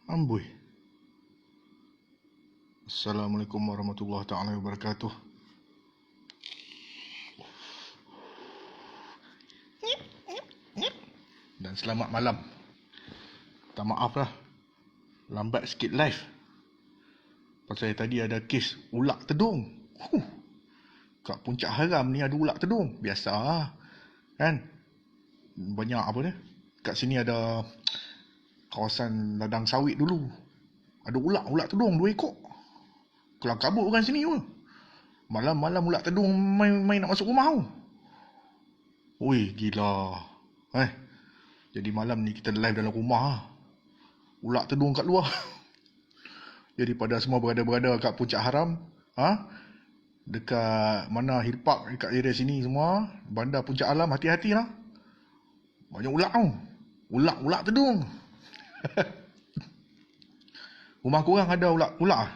Amboi. Assalamualaikum warahmatullahi taala wabarakatuh. Dan selamat malam. Tak maaf lah, lambat sikit live. Pasal tadi ada kes ulak tedung. Kat Puncak Haram ni ada ulak tedung. Biasa lah, kan? Banyak apa dia? Kat sini ada kawasan ladang sawit dulu. Ada ulak tedung 2 ekor. Kelang kabut orang sini pun. Malam-malam ulak tedung main nak masuk rumah tu. Ui, gila. Jadi malam ni kita live dalam rumah lah. Ulak tedung kat luar. Jadi pada semua berada-berada kat Puncak Haram, dekat mana Hill Park, dekat area sini semua, bandar Puncak Alam, hati-hati lah. Banyak ulak tu. Ulak tedung. Rumah korang ada ulak ah?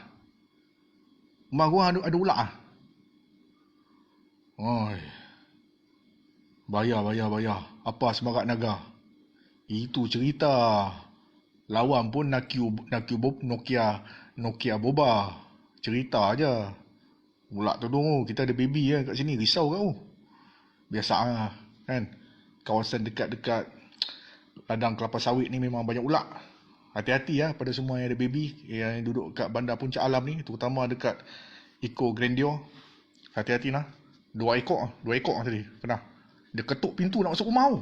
Rumah korang ada ulak ah? Oi. Bayar. Apa semarak naga? Itu cerita. Lawan pun Nokia boba. Cerita aja. Ulak tedung, kita ada baby kat sini, risau kau. Biasa lah, kan? Kawasan dekat-dekat ladang kelapa sawit ni memang banyak ulak. Hati-hati lah pada semua yang ada baby yang duduk kat bandar Puncak Alam ni, terutama dekat Eco Grandeur. Hati-hati lah. 2 ekor tadi pernah. Dia ketuk pintu nak masuk rumah tu.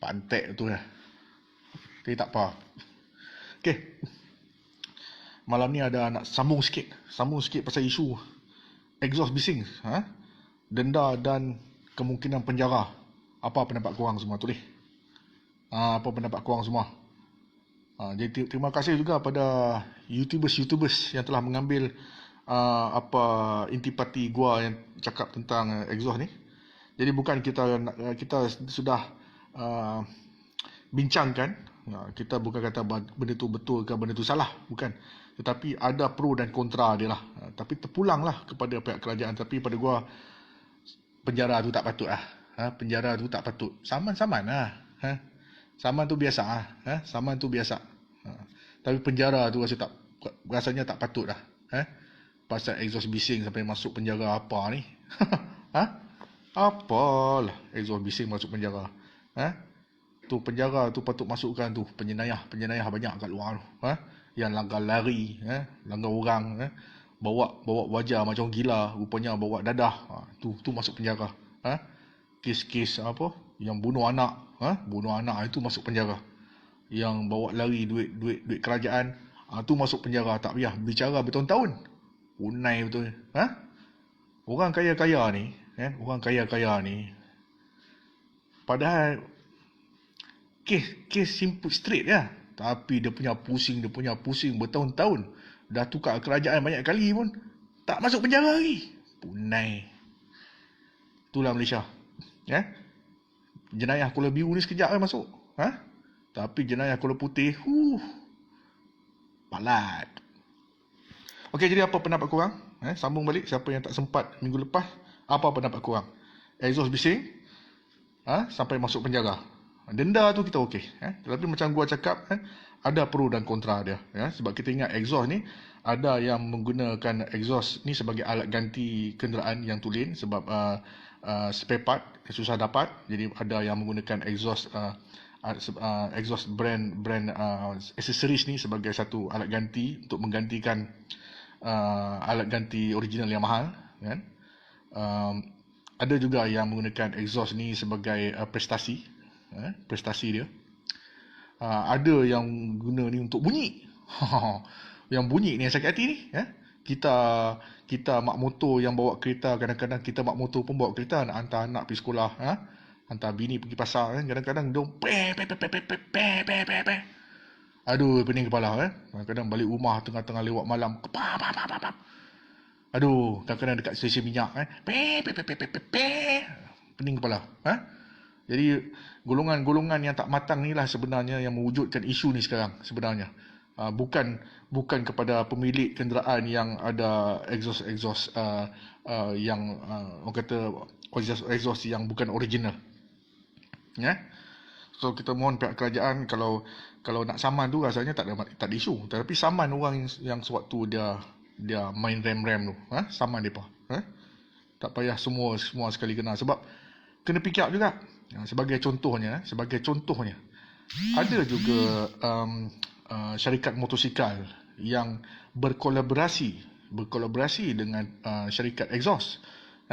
Pantek tu lah. Tapi tak apa. Okay. Malam ni ada nak sambung sikit pasal isu exhaust bising, denda dan kemungkinan penjara. Apa pendapat korang semua? Tulis. Apa pendapat korang semua? Jadi terima kasih juga pada YouTubers yang telah mengambil intipati gua yang cakap tentang exhaust ni. Jadi bukan kita sudah bincangkan, kita bukan kata benda tu betul ke benda tu salah, bukan. Tetapi ada pro dan kontra dia lah. Tapi terpulanglah kepada pihak kerajaan. Tapi pada gua penjara tu tak patut lah. Penjara tu tak patut. Saman-saman lah. Saman tu biasa lah. Saman tu biasa. Tapi penjara tu rasanya tak patut lah. Pasal exhaust bising sampai masuk penjara apa ni? Apalah exhaust bising masuk penjara. Tu penjara tu patut masukkan tu penjenayah banyak kat luar tu. Yang langgar lari, langgar orang, bawa wajah macam gila, rupanya bawa dadah. Tu masuk penjara. Kes-kes apa yang bunuh anak, itu masuk penjara. Yang bawa lari duit kerajaan, tu masuk penjara. Tak payah bicara bertahun-tahun. Unai betul. Orang kaya-kaya ni, padahal kes simple straight ya. Tapi dia punya pusing bertahun-tahun. Dah tukar kerajaan banyak kali pun tak masuk penjara lagi. Punai. Itulah Malaysia. Jenayah Kuala Biru ni sekejap masuk. Tapi jenayah Kuala Putih, palat. Okey, jadi apa pendapat korang? Sambung balik siapa yang tak sempat minggu lepas. Apa pendapat korang? Exhaust bising sampai masuk penjara. Denda tu kita okey. Tetapi macam gua cakap, ada pro dan kontra dia. Sebab kita ingat exhaust ni, ada yang menggunakan exhaust ni sebagai alat ganti kenderaan yang tulen. Sebab spare part susah dapat. Jadi ada yang menggunakan exhaust brand accessories ni sebagai satu alat ganti untuk menggantikan alat ganti original yang mahal, kan? Ada juga yang menggunakan exhaust ni sebagai prestasi dia. Ada yang guna ni untuk bunyi. Yang bunyi ni yang sakit hati ni. Kita mak motor yang bawa kereta, kadang-kadang kita mak motor pun bawa kereta nak hantar anak pergi sekolah, hantar bini pergi pasar, kadang-kadang dia pe. Aduh, pening kepala. Kadang-kadang balik rumah tengah-tengah lewat malam, aduh, kadang-kadang dekat stesen minyak, pening kepala. Jadi golongan-golongan yang tak matang ni lah sebenarnya yang mewujudkan isu ni sekarang sebenarnya. Bukan kepada pemilik kenderaan yang ada exhaust yang orang kata exhaust yang bukan original. So kita mohon pihak kerajaan, kalau nak saman tu rasanya tak ada isu. Tapi saman orang yang sewaktu dia main rem-rem tu, saman depa. Tak payah semua sekali kena, sebab kena pick up juga. Sebagai contohnya, ada juga syarikat motosikal yang berkolaborasi dengan syarikat exhaust.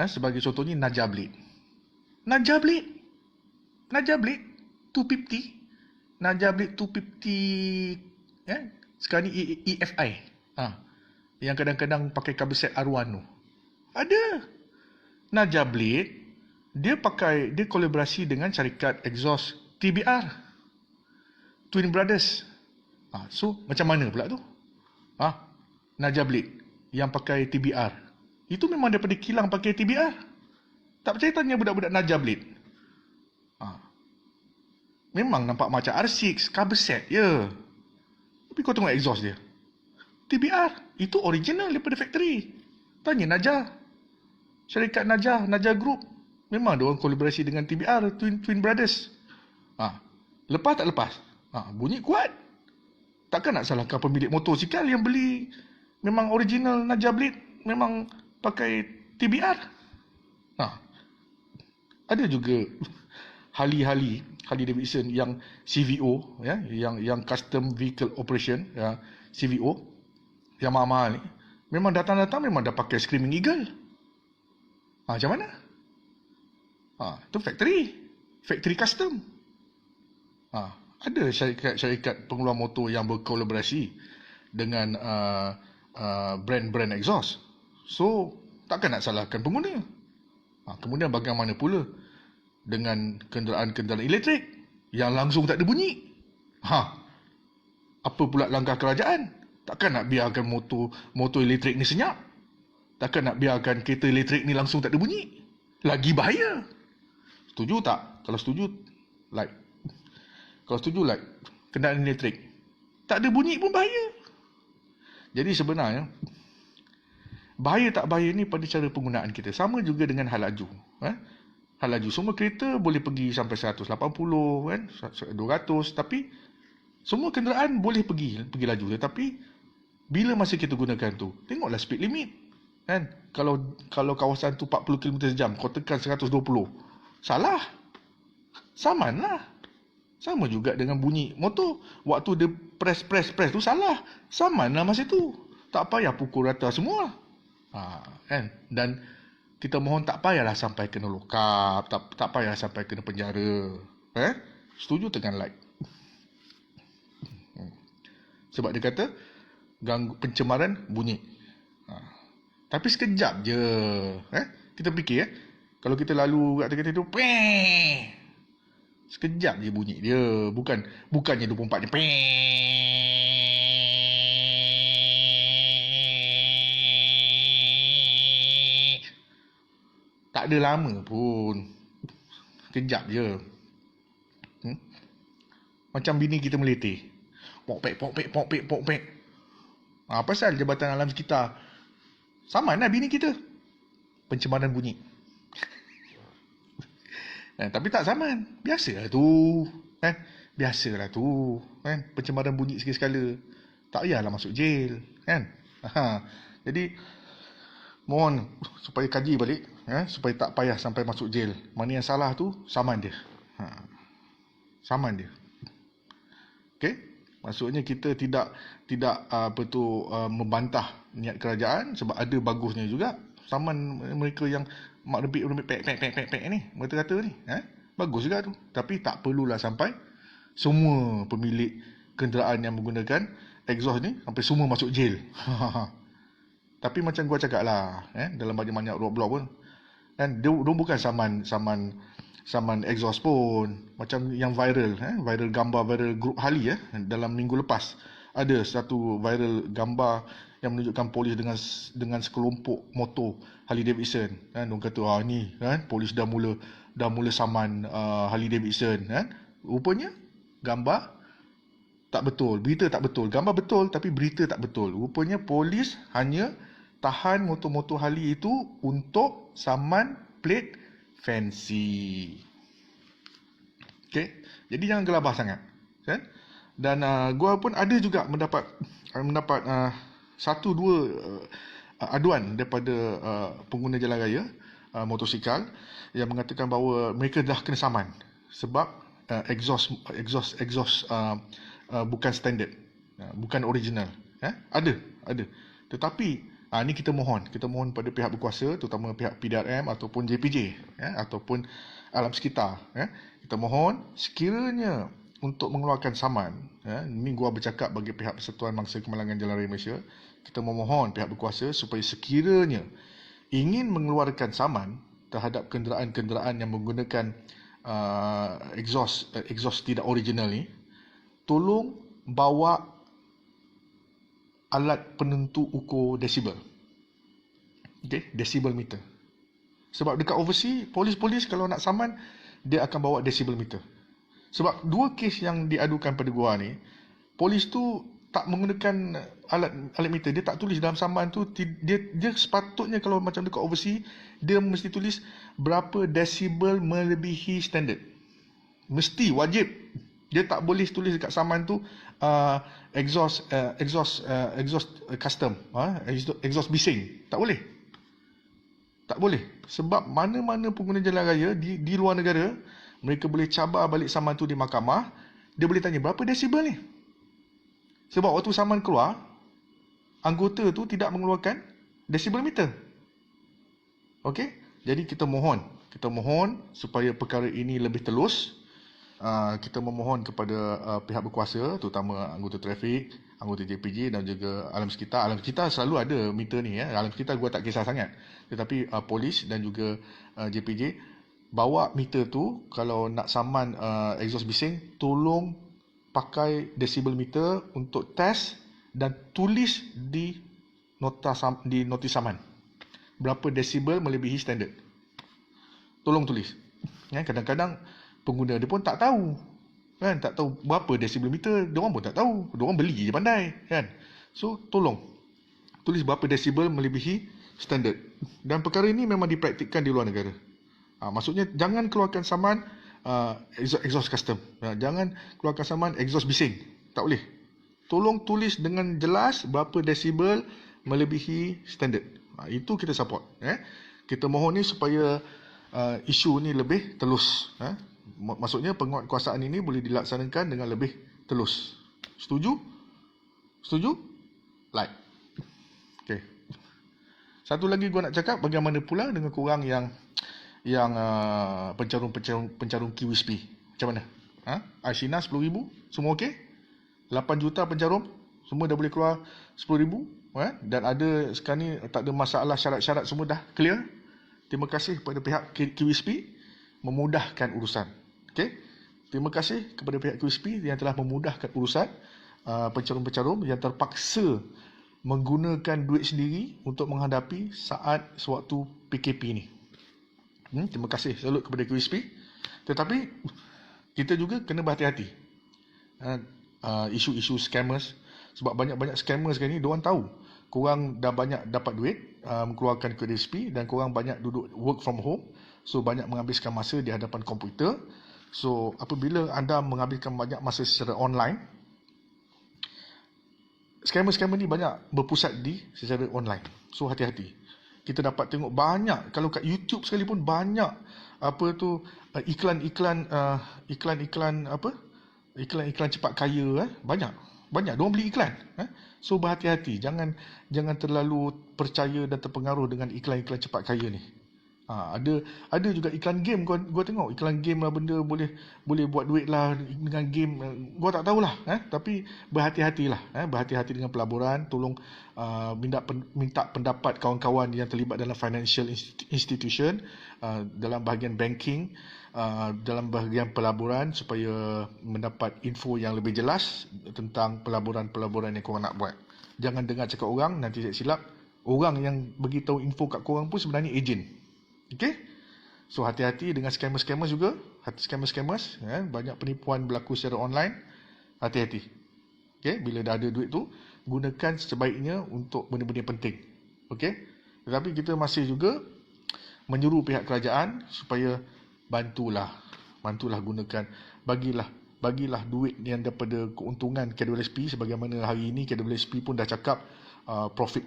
Sebagai contohnya Najah Blade 250, Najah Blade 250, sekarang ni EFI, yang kadang-kadang pakai kabel set R1 tu. Ada Najah Blade, dia kolaborasi dengan syarikat exhaust TBR, Twin Brothers. So macam mana pula tu? Najah Blade yang pakai TBR, itu memang daripada kilang pakai TBR. Tak percaya tanya budak-budak Najah Blade. Memang nampak macam R6 kabel set je, tapi kau tengok exhaust dia TBR, itu original daripada factory. Tanya Najah, syarikat Najah Group, memang dia orang kolaborasi dengan TBR, Twin Brothers. Lepas tak lepas? Bunyi kuat. Takkan nak salahkan pemilik motosikal yang beli memang original Najah Blade, memang pakai TBR. Ada juga Harley Davidson yang CVO, yang Custom Vehicle Operation, CVO, yang mahal-mahal ni, memang datang memang dah pakai Screaming Eagle. Macam mana? Itu factory custom. Ada syarikat pengeluar motor yang berkolaborasi dengan brand-brand exhaust. So takkan nak salahkan pengguna. Kemudian bagaimana pula dengan kenderaan-kenderaan elektrik yang langsung tak ada bunyi? Apa pula langkah kerajaan? Takkan nak biarkan motor elektrik ni senyap? Takkan nak biarkan kereta elektrik ni langsung tak ada bunyi? Lagi bahaya. Setuju tak? Kalau setuju, like. Kalau setuju, like. Kenderaan elektrik tak ada bunyi pun bahaya. Jadi sebenarnya, bahaya tak bahaya ni pada cara penggunaan kita. Sama juga dengan hal laju. Hal laju, semua kereta boleh pergi sampai 180, 200, tapi semua kenderaan boleh pergi laju. Tetapi bila masa kita gunakan tu, tengoklah speed limit. Kalau kawasan tu 40 km sejam, kau tekan 120, salah. Saman lah. Sama juga dengan bunyi motor. Waktu dia press tu salah. Saman lah masa tu. Tak payah pukul rata semua. Dan kita mohon tak payahlah sampai kena lock up, tak payah sampai kena penjara. Setuju tekan like. Sebab dia kata ganggu pencemaran bunyi. Tapi sekejap je. Kita fikir kalau kita lalu kat kereta tu, sekejap je bunyi dia. Bukannya 24 je. Tak ada lama pun. Sekejap je. Macam bini kita meletih. Pok-pek. Pasal jabatan alam sekitar. Saman lah bini kita. Pencemaran bunyi. Tapi tak saman. Biasalah tu. Biasalah tu. Pencemaran bunyi sekali-sekala. Tak payahlah masuk jail. Jadi mohon supaya kaji balik, supaya tak payah sampai masuk jail. Mana yang salah tu, saman dia. Saman dia. Okey? Maksudnya kita tidak membantah niat kerajaan, sebab ada bagusnya juga. Saman mereka yang mak rempik pek ni, mereka kata ni, bagus juga tu. Tapi tak perlulah sampai semua pemilik kenderaan yang menggunakan exhaust ni sampai semua masuk jail. Tapi macam gua cakap lah, dalam banyak roadblock pun, dia bukan saman exhaust pun. Macam yang viral gambar viral grup Harley, dalam minggu lepas ada satu viral gambar yang menunjukkan polis dengan sekelompok motor Harley Davidson. Diorang kata ni polis dah mula saman Harley Davidson. Rupanya gambar tak betul, berita tak betul. Gambar betul tapi berita tak betul. Rupanya polis hanya tahan motor-motor Harley itu untuk saman plate fancy. Okay? Jadi jangan gelabah sangat, kan? Dan gua pun ada juga mendapat satu dua aduan daripada pengguna jalan raya motosikal yang mengatakan bahawa mereka dah kena saman sebab exhaust bukan standard, bukan original. Ada. Tetapi ni kita mohon pada pihak berkuasa, terutama pihak PDRM ataupun JPJ, ataupun alam sekitar. Kita mohon sekiranya untuk mengeluarkan saman, ini gua bercakap bagi pihak Persatuan Mangsa Kemalangan Jalan Raya Malaysia, kita memohon pihak berkuasa supaya sekiranya ingin mengeluarkan saman terhadap kenderaan-kenderaan yang menggunakan exhaust tidak original ni, tolong bawa alat penentu ukur desibel. Okey, desibel meter. Sebab dekat overseas, polis-polis kalau nak saman, dia akan bawa desibel meter. Sebab dua kes yang diadukan pada gua ni, polis tu tak menggunakan alat meter. Dia tak tulis dalam saman tu. Dia sepatutnya kalau macam dekat overseas, dia mesti tulis berapa desibel melebihi standard. Mesti, wajib. Dia tak boleh tulis dekat saman tu exhaust custom, exhaust bising. Tak boleh. Tak boleh. Sebab mana-mana pengguna jalan raya di luar negara, mereka boleh cabar balik saman tu di mahkamah. Dia boleh tanya, berapa desibel ni? Sebab waktu saman keluar, anggota tu tidak mengeluarkan desibel meter. Okey? Jadi kita mohon supaya perkara ini lebih telus. Kita memohon kepada pihak berkuasa, terutama anggota trafik, anggota JPJ dan juga alam sekitar. Alam sekitar selalu ada meter ni. Alam sekitar gua tak kisah sangat. Tetapi polis dan juga JPJ, bawa meter tu, kalau nak saman exhaust bising, tolong pakai decibel meter untuk test dan tulis di notis saman berapa desibel melebihi standard. Tolong tulis. Kadang-kadang pengguna dia pun tak tahu, kan? Tak tahu berapa desibel meter, dia orang pun tak tahu. Dia orang beli je pandai, kan? So tolong tulis berapa desibel melebihi standard. Dan perkara ini memang dipraktikkan di luar negara. Maksudnya jangan keluarkan saman exhaust custom. Jangan keluarkan saman exhaust bising. Tak boleh. Tolong tulis dengan jelas berapa desibel melebihi standard. Itu kita support. Kita mohon ni supaya isu ni lebih telus. Maksudnya penguatkuasaan ini boleh dilaksanakan dengan lebih telus. Setuju? Setuju? Like. Okay. Satu lagi gua nak cakap, bagaimana pula dengan korang yang pencarum QSP. Macam mana? Aishina 10,000, semua okey? 8 juta pencarum, semua dah boleh keluar 10,000. Dan ada sekarang ni tak ada masalah, syarat-syarat semua dah clear. Terima kasih kepada pihak QSP memudahkan urusan. Okey? Terima kasih kepada pihak QSP yang telah memudahkan urusan pencarum-pencarum yang terpaksa menggunakan duit sendiri untuk menghadapi saat sewaktu PKP ni. Terima kasih, salut kepada QSP. Tetapi kita juga kena berhati-hati. Isu-isu scammers. Sebab banyak-banyak scammers sekarang ni, diorang tahu korang dah banyak dapat duit mengeluarkan QSP dan korang banyak duduk work from home. So banyak menghabiskan masa di hadapan komputer. So apabila anda menghabiskan banyak masa secara online, scammer-scammer ni banyak berpusat di secara online. So hati-hati. Kita dapat tengok banyak, kalau kat YouTube sekalipun banyak iklan-iklan cepat kaya, banyak diorang beli iklan. So berhati-hati, jangan terlalu percaya dan terpengaruh dengan iklan-iklan cepat kaya ni. Ada juga iklan game, gua tengok iklan game lah, benda boleh buat duit lah dengan game. Gua tak tahulah, tapi berhati-hatilah, berhati-hati dengan pelaburan. Tolong minta pendapat kawan-kawan yang terlibat dalam financial institution, dalam bahagian banking, dalam bahagian pelaburan, supaya mendapat info yang lebih jelas tentang pelaburan-pelaburan yang korang nak buat. Jangan dengar cakap orang, nanti silap. Orang yang beritahu info kat korang pun sebenarnya ejen. Okay? So hati-hati dengan scammer-scammer juga. Scammer-scammers, banyak penipuan berlaku secara online. Hati-hati. Okay? Bila dah ada duit tu, gunakan sebaiknya untuk benda-benda penting. Okay? Tetapi kita masih juga menyuruh pihak kerajaan supaya bantulah gunakan, bagilah bagilah duit yang daripada keuntungan KWSP, sebagaimana hari ini KWSP pun dah cakap profit,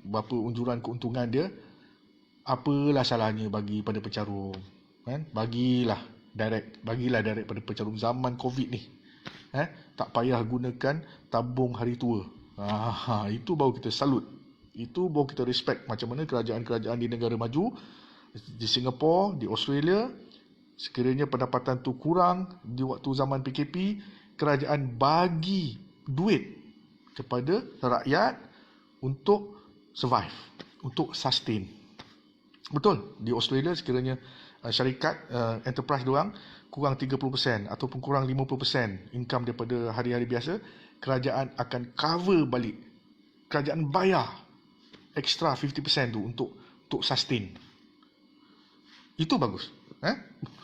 berapa unjuran keuntungan dia. Apalah salahnya bagi pada pecarum, kan? Bagilah direct pada pecarum zaman Covid ni. Tak payah gunakan tabung hari tua. Itu baru kita salut. Itu baru kita respect macam mana kerajaan-kerajaan di negara maju, di Singapura, di Australia, sekiranya pendapatan tu kurang di waktu zaman PKP, kerajaan bagi duit kepada rakyat untuk survive, untuk sustain. Betul, di Australia sekiranya syarikat enterprise diorang kurang 30% ataupun kurang 50% income daripada hari-hari biasa, kerajaan akan cover balik. Kerajaan bayar extra 50% tu untuk sustain. Itu bagus.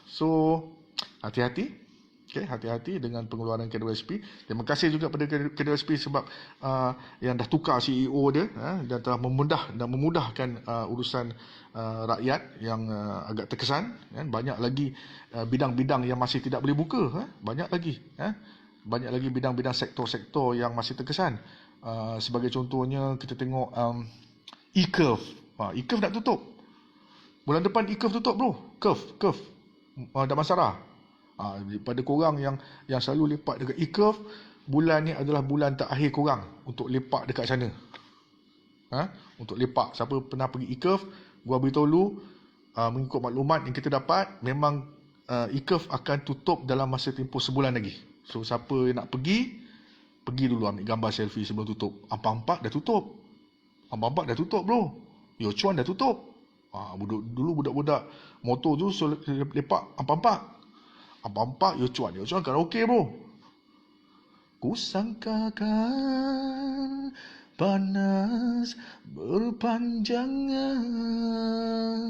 So, hati-hati. Hati-hati dengan pengeluaran KWSP. Terima kasih juga pada KWSP sebab yang dah tukar CEO dia dan telah memudahkan urusan rakyat yang agak terkesan. Banyak lagi bidang-bidang yang masih tidak boleh buka. Banyak lagi bidang-bidang sektor-sektor yang masih terkesan. Sebagai contohnya, kita tengok e-curve. E-curve nak tutup. Bulan depan e-curve tutup bro. Curve. Damansara. Pada korang yang selalu lepak dekat e-curve, bulan ni adalah bulan terakhir korang untuk lepak dekat sana. Untuk lepak. Siapa pernah pergi e-curve, gua beritahu lu, mengikut maklumat yang kita dapat, memang e-curve akan tutup dalam masa tempoh sebulan lagi. So siapa yang nak pergi dulu ambil gambar selfie sebelum tutup. Ampak dah tutup. Ampak dah tutup bro. Yo Chuan dah tutup. Dulu budak-budak motor tu lepak Ampak. Yo Chuan karaoke bro. Ku sangkakan panas berpanjangan,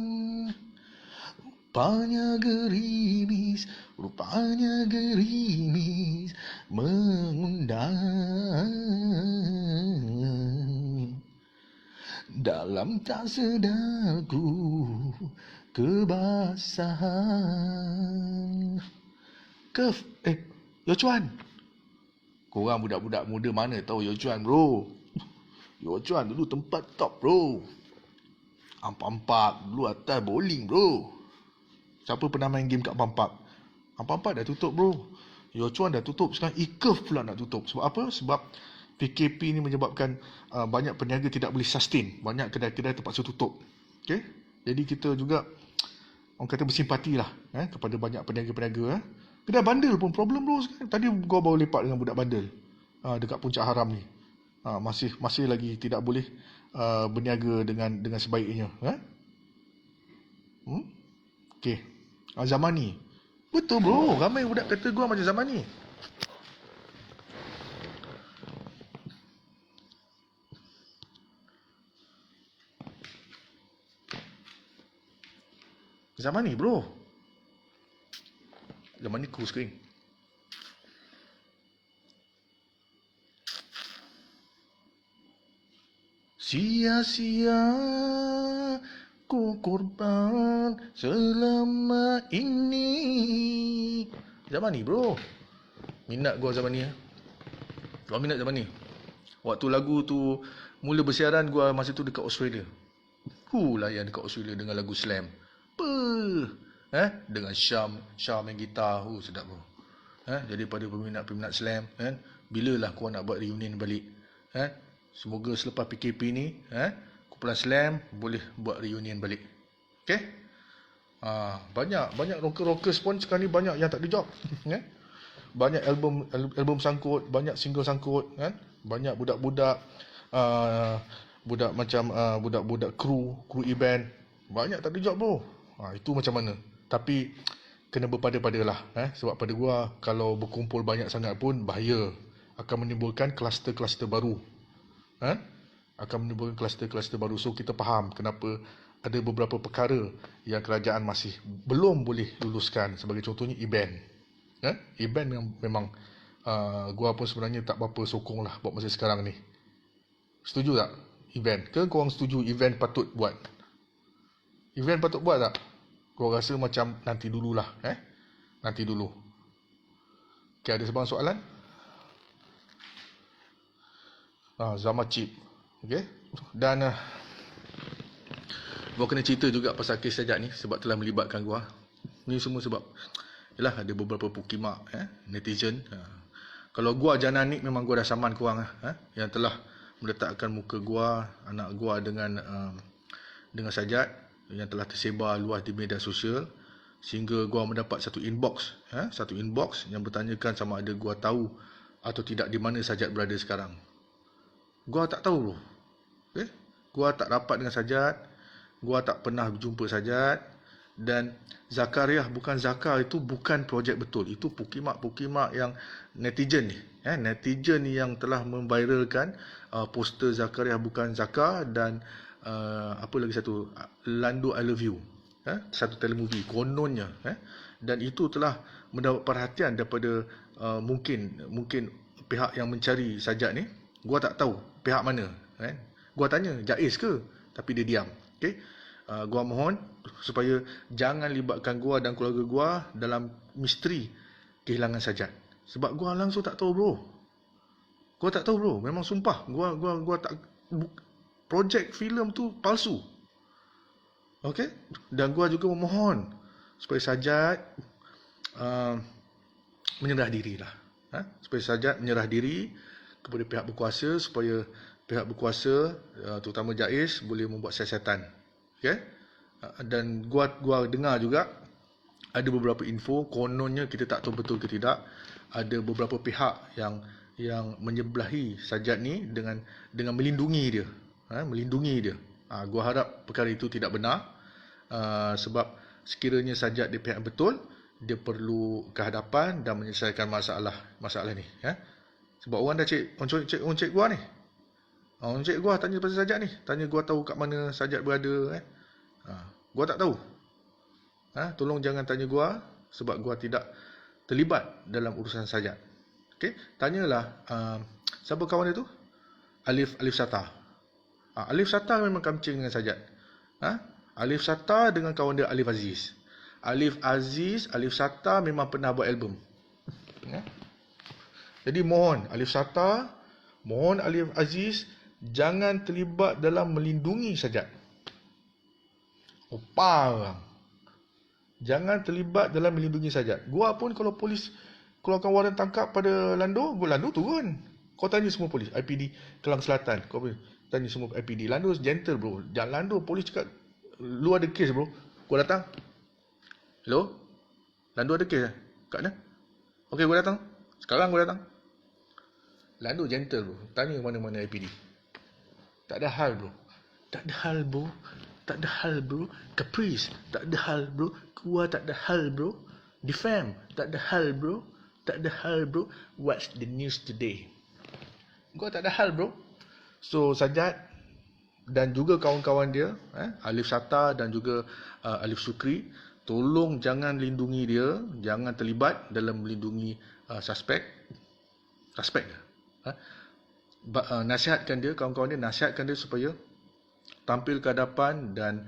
rupanya gerimis mengundang. Dalam tak sedarku kebasahan. Curve. Yo Chuan. Korang budak-budak muda mana tahu Yo Chuan bro. Yo Chuan dulu tempat top bro. Ampak dulu atas bowling bro. Siapa pernah main game kat Ampak? Ampak dah tutup bro. Yo Chuan dah tutup. Sekarang e-curve pula nak tutup. Sebab apa? Sebab PKP ni menyebabkan banyak peniaga tidak boleh sustain. Banyak kedai-kedai terpaksa tutup. Okay? Jadi kita juga orang kata bersimpati lah kepada banyak peniaga-peniaga. Kedai bandel pun problem bro sekarang. Tadi gua baru lepak dengan budak bandel dekat Puncak Haram ni. Masih lagi tidak boleh berniaga dengan sebaiknya. Okay. Zaman ni. Betul bro. Ramai budak kata gua macam zaman ni. Zaman ni bro. Zaman ni cool screen. Sia-sia ku korban selama ini. Zaman ni bro. Minat gua zaman ni. Gua minat zaman ni. Waktu lagu tu mula bersiaran, gua masa tu dekat Australia. Layan dekat Australia dengan lagu Slam. Dengan Syam main gitar. Sedap bro. Jadi pada peminat-peminat Slam, bilalah korang nak buat reunion balik. Semoga selepas PKP ni, kumpulan Slam boleh buat reunion balik. Okay? Banyak rocker-rockers pun sekarang ni banyak yang tak ada job. Banyak album sangkut, banyak single sangkut, banyak budak-budak budak-budak kru event, banyak tak ada job bro. Itu macam mana? Tapi kena berpada-padalah. Sebab pada gua, kalau berkumpul banyak sangat pun bahaya. Akan menimbulkan kluster-kluster baru. Akan menimbulkan kluster-kluster baru. So kita faham kenapa ada beberapa perkara yang kerajaan masih belum boleh luluskan. Sebagai contohnya event. Event yang memang gua pun sebenarnya tak berapa sokong lah buat masa sekarang ni. Setuju tak? Event. Ke korang setuju event patut buat? Event patut buat tak? Gua rasa macam nanti dululah. Nanti dulu. Okay, ada sebarang soalan? Zama chip. Okay. Dan gua kena cerita juga pasal kes Sajak ni sebab telah melibatkan gua. Ni semua sebab yalah ada beberapa pukimak netizen. Kalau gua Jananik memang gua dah saman korang yang telah meletakkan muka gua, anak gua dengan Sajak yang telah tersebar luas di media sosial sehingga gua mendapat satu inbox yang bertanyakan sama ada gua tahu atau tidak di mana Sajak berada sekarang. Gua tak tahu bro. Okay? Gua tak rapat dengan Sajat. Gua tak pernah berjumpa Sajat. Dan Zakariah bukan Zakar itu bukan projek betul. Itu pukimak-pukimak yang netizen ni. Netizen ni yang telah memviralkan poster Zakariah bukan Zakar dan apa lagi satu, Lando I Love You. Satu telemovie kononnya. Dan itu telah mendapat perhatian daripada mungkin pihak yang mencari Sajak ni. Gua tak tahu pihak mana. Gua tanya Jaiz ke, tapi dia diam. Okay? Gua mohon supaya jangan libatkan gua dan keluarga gua dalam misteri kehilangan Sajak. Sebab gua langsung tak tahu bro. Gua tak tahu bro. Memang sumpah gua tak, projek filem tu palsu. Okay? Dan gua juga memohon supaya Sajak menyerah diri lah. Supaya Sajak menyerah diri kepada pihak berkuasa supaya pihak berkuasa terutama Jaiz boleh membuat siasatan. Okay? Dan gua dengar juga ada beberapa info kononnya, kita tak tahu betul ke tidak, ada beberapa pihak yang menyebelahi Sajak ni dengan melindungi dia. Melindungi dia. Gua harap perkara itu tidak benar. Sebab sekiranya Sajak di pihak betul, dia perlu ke hadapan dan menyelesaikan masalah ni. Sebab orang dah cek gua ni. Orang cek gua tanya pasal Sajak ni. Tanya gua tahu kat mana Sajak berada. Gua tak tahu. Tolong jangan tanya gua sebab gua tidak terlibat dalam urusan Sajak. Okay? Tanyalah siapa kawan dia tu? Alif Satar. Alif Satar memang kamcing dengan Sajak. Alif Satar dengan kawan dia Alif Aziz. Alif Satar memang pernah buat album. Jadi mohon Alif Satar, mohon Alif Aziz jangan terlibat dalam melindungi Sajak. Opang. Jangan terlibat dalam melindungi Sajak. Gua pun kalau polis keluarkan waran tangkap pada Lando, Lando turun. Kau tanya semua polis IPD Kelang Selatan. Kau tanya semua IPD. Lando gentle bro. Jangan Lando polis cakap lu ada kes bro. Gua datang. Hello? Lando ada kes kat mana? Okey gua datang. Sekarang gua datang. Lando gentle bro. Tanya mana-mana IPD. Tak ada hal bro. Tak ada hal bro. Tak ada hal bro. Caprice. Tak ada hal bro. Gua tak ada hal bro. Defam. Tak ada hal bro. Tak ada hal bro. What's the news today? Gua tak ada hal bro. So Sajak dan juga kawan-kawan dia, Alif Satar dan juga Alif Sukri, tolong jangan lindungi dia, jangan terlibat dalam melindungi suspek dia. Nasihatkan dia, kawan-kawan dia, nasihatkan dia supaya tampil ke hadapan dan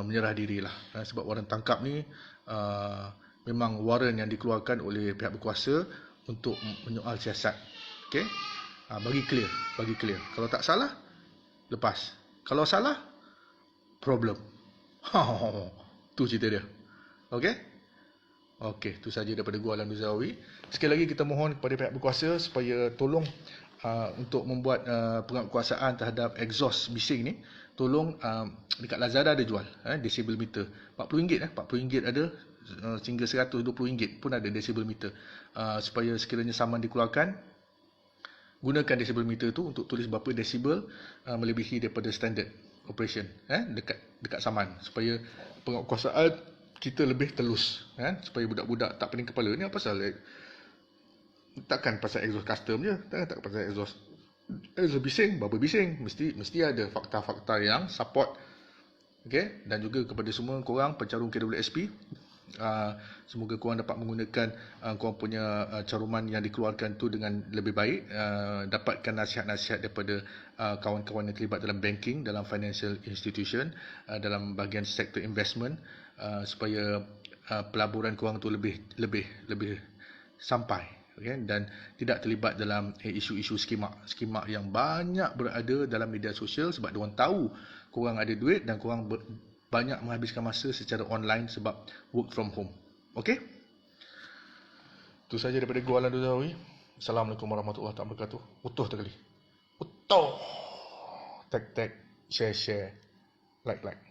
menyerah dirilah. Sebab waran tangkap ni memang waran yang dikeluarkan oleh pihak berkuasa untuk menyoal siasat. Okey? Bagi clear. Kalau tak salah, lepas. Kalau salah, problem. Tu cerita dia. Okey? Okey, tu saja daripada gua Alam Nuzawi. Sekali lagi kita mohon kepada pihak berkuasa supaya tolong untuk membuat penguatkuasaan terhadap exhaust bising ni. Tolong dekat Lazada ada jual decibel meter. RM40 RM40 ada sehingga RM120 pun ada decibel meter. Supaya sekiranya saman dikeluarkan, gunakan decibel meter tu untuk tulis berapa decibel melebihi daripada standard operation dekat saman supaya penguatkuasaan kita lebih telus supaya budak-budak tak pening kepala. Ni apa pasal takkan pasal exhaust custom je, takkan pasal exhaust bising, berapa bising, mesti ada fakta-fakta yang support. Okey, dan juga kepada semua korang pencarum KWSP, semoga korang dapat menggunakan korang punya caruman yang dikeluarkan tu dengan lebih baik, dapatkan nasihat-nasihat daripada kawan-kawan yang terlibat dalam banking, dalam financial institution, dalam bahagian sektor investment, supaya pelaburan korang tu lebih sampai, okay? Dan tidak terlibat dalam isu-isu skimak yang banyak berada dalam media sosial sebab diorang tahu korang ada duit dan korang banyak menghabiskan masa secara online sebab work from home. Okay? Itu saja daripada gua Alan Duzawi. Assalamualaikum warahmatullahi wabarakatuh. Utuh sekali. Utuh. Tag, share, like.